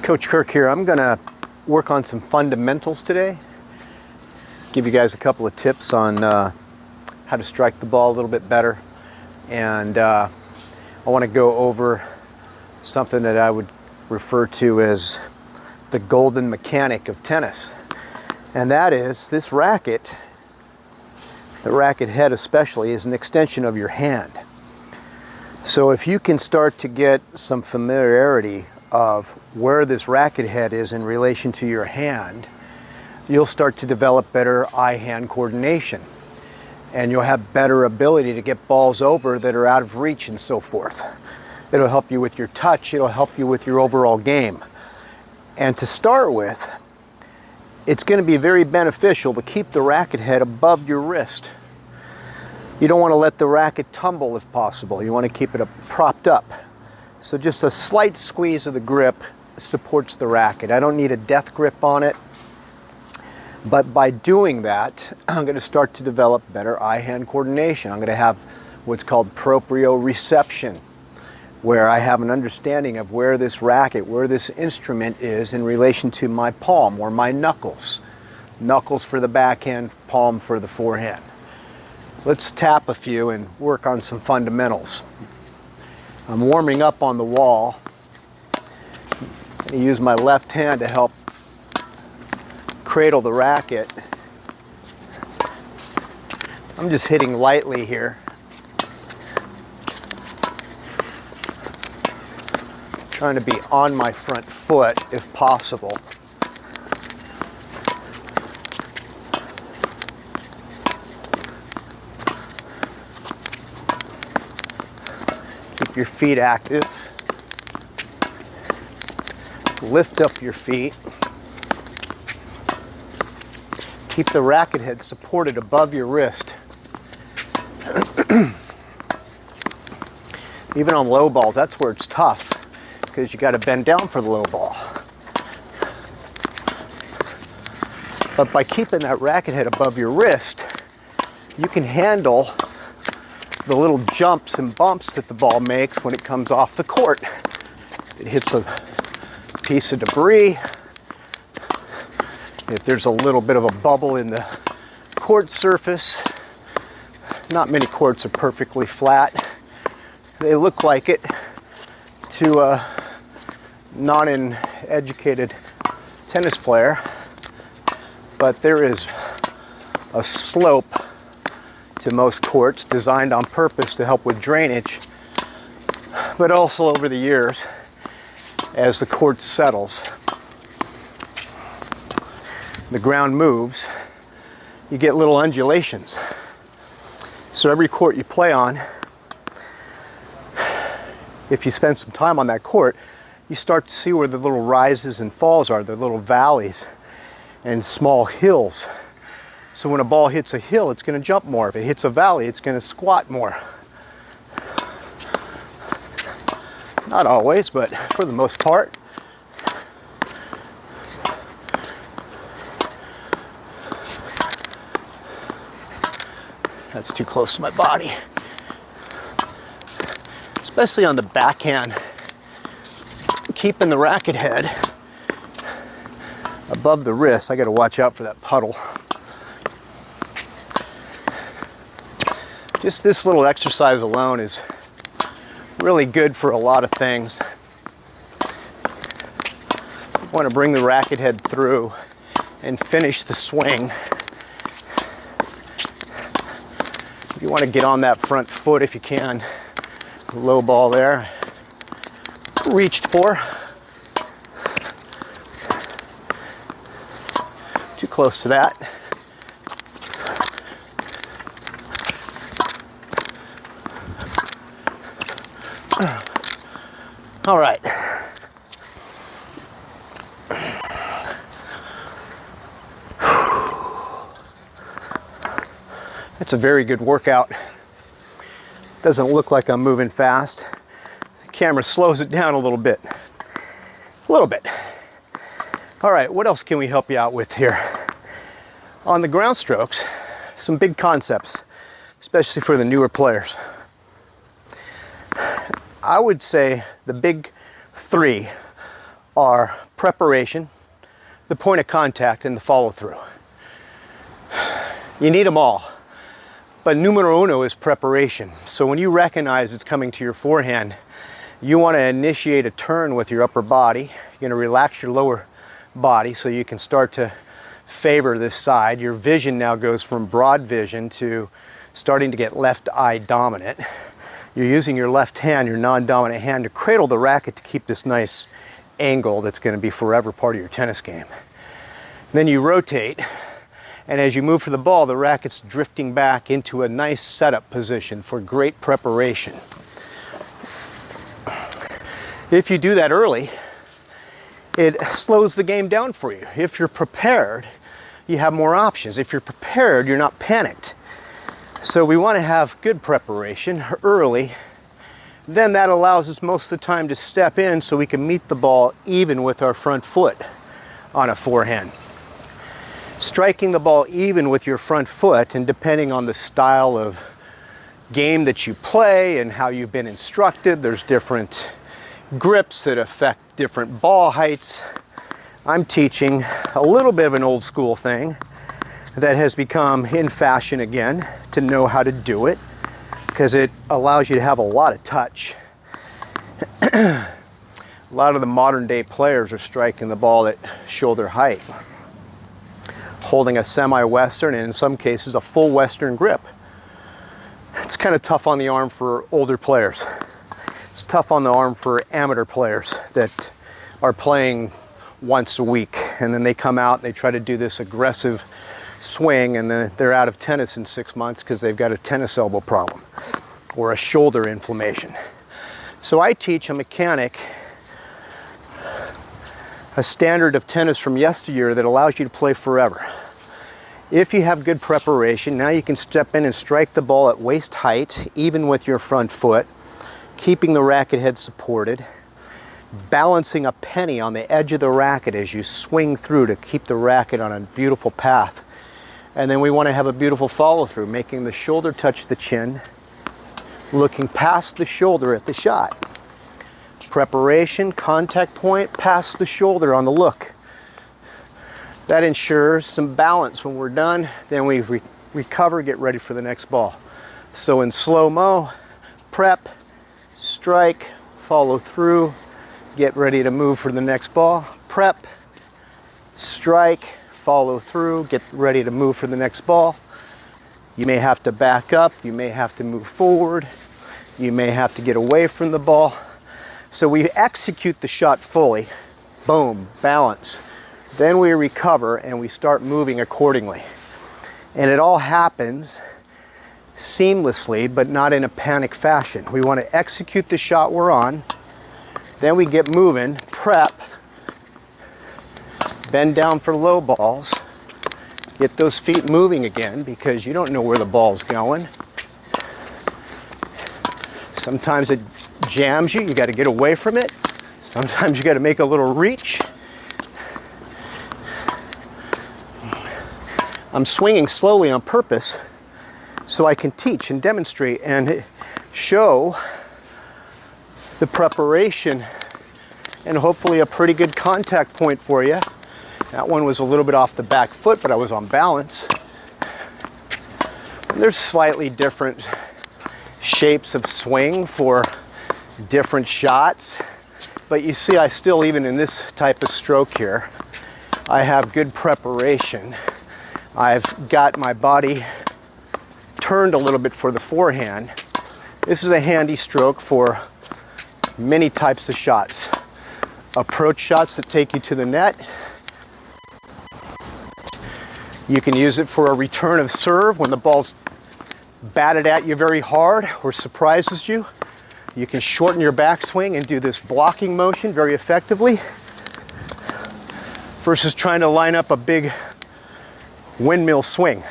Coach Kirk here. I'm going to work on some fundamentals today. Give you guys a couple of tips on how to strike the ball a little bit better. And I want to go over something that I would refer to as the golden mechanic of tennis. And that is this racket, the racket head especially, is an extension of your hand. So if you can start to get some familiarity of where this racket head is in relation to your hand, you'll start to develop better eye-hand coordination. And you'll have better ability to get balls over that are out of reach and so forth. It'll help you with your touch, it'll help you with your overall game. And to start with, it's going to be very beneficial to keep the racket head above your wrist. You don't want to let the racket tumble if possible. You want to keep it propped up. So just a slight squeeze of the grip supports the racket. I don't need a death grip on it. But by doing that, I'm going to start to develop better eye-hand coordination. I'm going to have what's called proprioception, where I have an understanding of where this racket, where this instrument is in relation to my palm or my knuckles. Knuckles for the backhand, palm for the forehand. Let's tap a few and work on some fundamentals. I'm warming up on the wall. I'm going to use my left hand to help cradle the racket. I'm just hitting lightly here. Trying to be on my front foot if possible. Keep your feet active. Lift up your feet. Keep the racket head supported above your wrist. Even on low balls, that's where it's tough, because you got to bend down for the low ball. But by keeping that racket head above your wrist, you can handle the little jumps and bumps that the ball makes when it comes off the court. It hits a piece of debris. If there's a little bit of a bubble in the court surface, not many courts are perfectly flat. They look like it to a non-educated tennis player, but there is a slope to most courts designed on purpose to help with drainage, but also over the years, as the court settles, the ground moves, you get little undulations. So every court you play on, if you spend some time on that court, you start to see where the little rises and falls are, the little valleys and small hills. So when a ball hits a hill, it's going to jump more. If it hits a valley, it's going to squat more. Not always, but for the most part. That's too close to my body. Especially on the backhand, keeping the racket head above the wrist. I got to watch out for that puddle. Just this little exercise alone is really good for a lot of things. You want to bring the racket head through and finish the swing. You want to get on that front foot if you can. Low ball there. Reached for. Too close to that. All right. That's a very good workout. Doesn't look like I'm moving fast. The camera slows it down a little bit. A little bit. All right, what else can we help you out with here? On the ground strokes, some big concepts, especially for the newer players. I would say the big three are preparation, the point of contact, and the follow-through. You need them all, but numero uno is preparation. So when you recognize it's coming to your forehand, you want to initiate a turn with your upper body. You're going to relax your lower body so you can start to favor this side. Your vision now goes from broad vision to starting to get left eye dominant. You're using your left hand, your non-dominant hand, to cradle the racket to keep this nice angle that's going to be forever part of your tennis game. Then you rotate, and as you move for the ball, the racket's drifting back into a nice setup position for great preparation. If you do that early, it slows the game down for you. If you're prepared, you have more options. If you're prepared, you're not panicked. So we want to have good preparation early. Then that allows us most of the time to step in so we can meet the ball even with our front foot on a forehand. Striking the ball even with your front foot, and depending on the style of game that you play and how you've been instructed, there's different grips that affect different ball heights. I'm teaching a little bit of an old school thing that has become in fashion again, to know how to do it, because it allows you to have a lot of touch. A lot of the modern day players are striking the ball at shoulder height, holding a semi-Western and in some cases a full Western grip. It's kind of tough on the arm for older players. It's tough on the arm for amateur players that are playing once a week, and then they come out and they try to do this aggressive swing, and then they're out of tennis in 6 months because they've got a tennis elbow problem or a shoulder inflammation. So I teach a mechanic, a standard of tennis from yesteryear that allows you to play forever. If you have good preparation, now you can step in and strike the ball at waist height, even with your front foot, keeping the racket head supported, balancing a penny on the edge of the racket as you swing through to keep the racket on a beautiful path. And then we want to have a beautiful follow through, making the shoulder touch the chin, looking past the shoulder at the shot. Preparation, contact point, past the shoulder on the look. That ensures some balance when we're done. Then we recover, get ready for the next ball. So in slow-mo, prep, strike, follow through, get ready to move for the next ball. Prep, strike, follow through, get ready to move for the next ball. You may have to back up, you may have to move forward, you may have to get away from the ball. So we execute the shot fully, boom, balance. Then we recover and we start moving accordingly. And it all happens seamlessly, but not in a panic fashion. We want to execute the shot we're on, then we get moving, prep, bend down for low balls, get those feet moving again because you don't know where the ball's going. Sometimes it jams you, you got to get away from it. Sometimes you got to make a little reach. I'm swinging slowly on purpose so I can teach and demonstrate and show the preparation and hopefully a pretty good contact point for you. That one was a little bit off the back foot, but I was on balance. And there's slightly different shapes of swing for different shots, but you see I still, even in this type of stroke here, I have good preparation. I've got my body turned a little bit for the forehand. This is a handy stroke for many types of shots. Approach shots that take you to the net. You can use it for a return of serve when the ball's batted at you very hard or surprises you. You can shorten your backswing and do this blocking motion very effectively versus trying to line up a big windmill swing.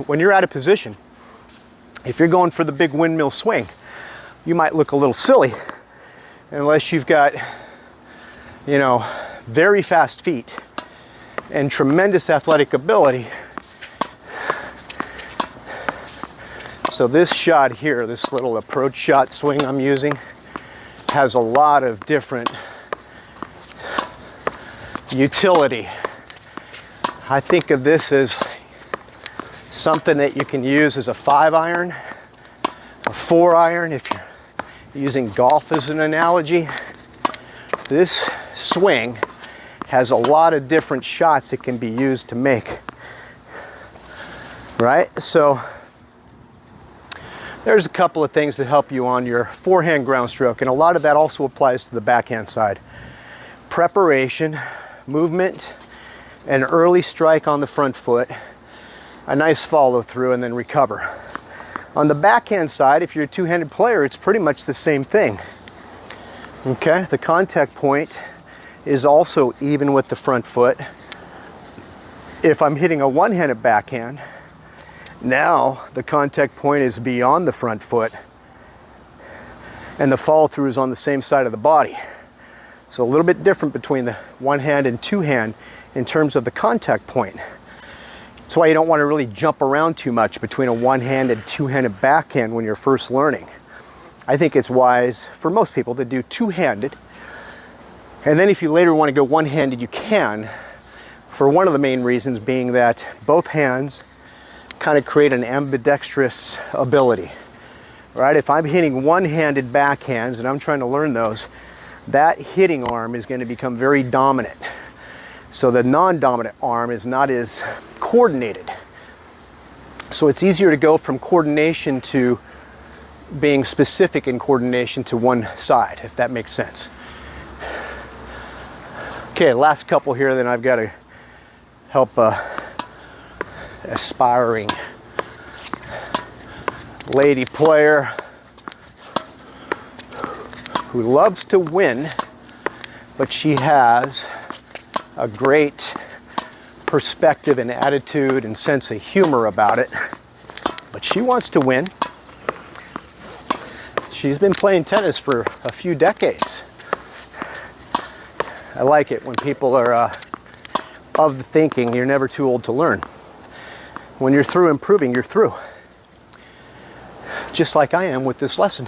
When you're out of position, if you're going for the big windmill swing, you might look a little silly unless you've got, you know, very fast feet and tremendous athletic ability. So this shot here, this little approach shot swing I'm using, has a lot of different utility. I think of this as something that you can use as a 5-iron, a 4-iron, if you're using golf as an analogy. This swing has a lot of different shots it can be used to make, right? So there's a couple of things that help you on your forehand ground stroke, and a lot of that also applies to the backhand side. Preparation, movement, an early strike on the front foot, a nice follow through, and then recover. On the backhand side, if you're a two-handed player, it's pretty much the same thing. Okay, the contact point is also even with the front foot. If I'm hitting a one-handed backhand, now the contact point is beyond the front foot, and the follow through is on the same side of the body. So a little bit different between the one hand and two hand in terms of the contact point. That's why you don't want to really jump around too much between a one-handed, two-handed backhand when you're first learning. I think it's wise for most people to do two-handed, and then if you later want to go one-handed, you can, for one of the main reasons being that both hands kind of create an ambidextrous ability, right? If I'm hitting one-handed backhands and I'm trying to learn those, that hitting arm is going to become very dominant. So the non-dominant arm is not as coordinated. So it's easier to go from coordination to being specific in coordination to one side, if that makes sense. Okay, last couple here, then I've got to help aspiring lady player who loves to win, but she has a great perspective and attitude and sense of humor about it. But she wants to win. She's been playing tennis for a few decades. I like it when people are of the thinking you're never too old to learn. When you're through improving, you're through. Just like I am with this lesson.